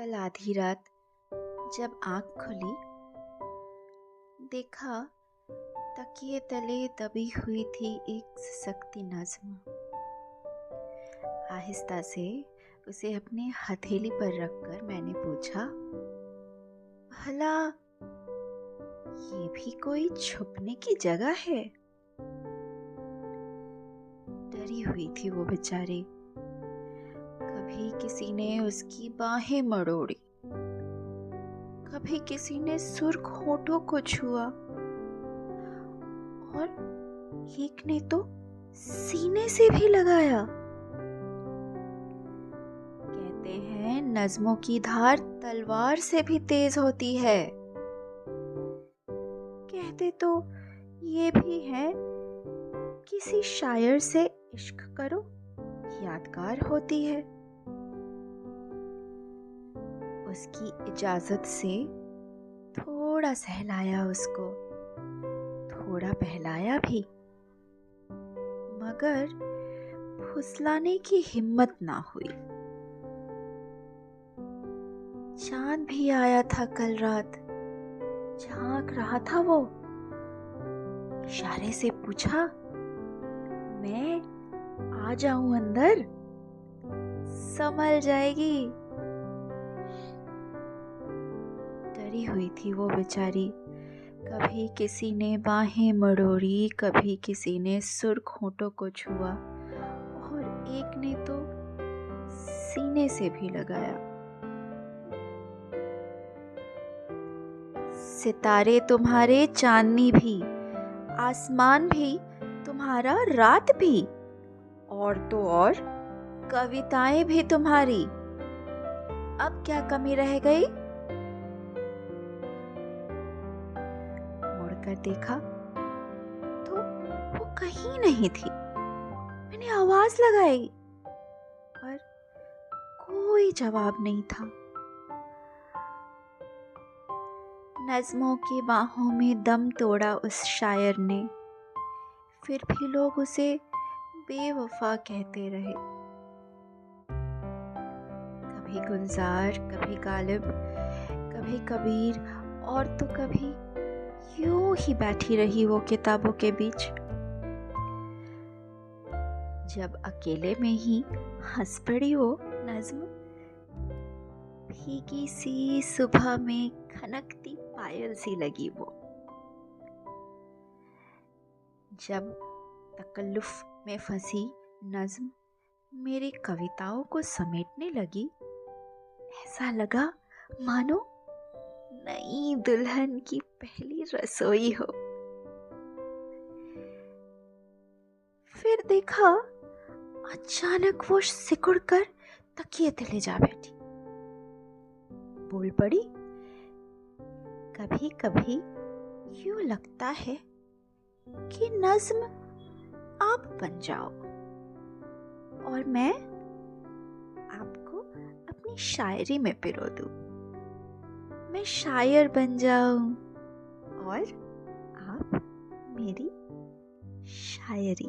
कल आधी रात जब आँख खुली, देखा तकिए तले दबी हुई थी एक सिसकती नज्म। आहिस्ता से उसे अपने हथेली पर रखकर मैंने पूछा, भला ये भी कोई छुपने की जगह है? डरी हुई थी वो बेचारी। कभी किसी ने उसकी बाहें मरोड़ी, कभी किसी ने सुर्ख होठों को छुआ और एक ने तो सीने से भी लगाया। कहते हैं नज़्मों की धार तलवार से भी तेज होती है। कहते तो ये भी है किसी शायर से इश्क करो, यादगार होती है। उसकी इजाजत से थोड़ा सहलाया उसको, थोड़ा बहलाया भी, मगर फुसलाने की हिम्मत ना हुई। चांद भी आया था कल रात, झांक रहा था वो। इशारे से पूछा, मैं आ जाऊं अंदर? संभल जाएगी। डरी हुई थी वो बेचारी। कभी किसी ने बाहें मरोड़ी, कभी किसी ने सुर्ख होठों को छुआ और एक ने तो सीने से भी लगाया। सितारे तुम्हारे, चांदनी भी, आसमान भी तुम्हारा, रात भी, और तो और कविताएं भी तुम्हारी। अब क्या कमी रह गई? मुड़कर देखा तो वो कहीं नहीं थी। मैंने आवाज लगाई पर कोई जवाब नहीं था। नज़्मों की बाहों में दम तोड़ा उस शायर ने, फिर भी लोग उसे बेवफा कहते रहे। कभी गुलजार, कभी गालिब, कभी कबीर, और तो कभी यूं ही बैठी रही वो किताबों के बीच। जब अकेले में ही हंस पड़ी वो नज़्म, भीगी सी सुबह में खनकती पायल सी लगी वो। जब तकल्लुफ में फंसी नज़्म मेरी कविताओं को समेटने लगी, ऐसा लगा मानो नई दुल्हन की पहली रसोई हो। फिर देखा अचानक वो सिकुड़कर तकिए तले जा बैठी। बोल पड़ी, कभी कभी यूं लगता है कि नज़्म आप बन जाओ और मैं आपको अपनी शायरी में पिरो दूं। मैं शायर बन जाऊं और आप मेरी शायरी।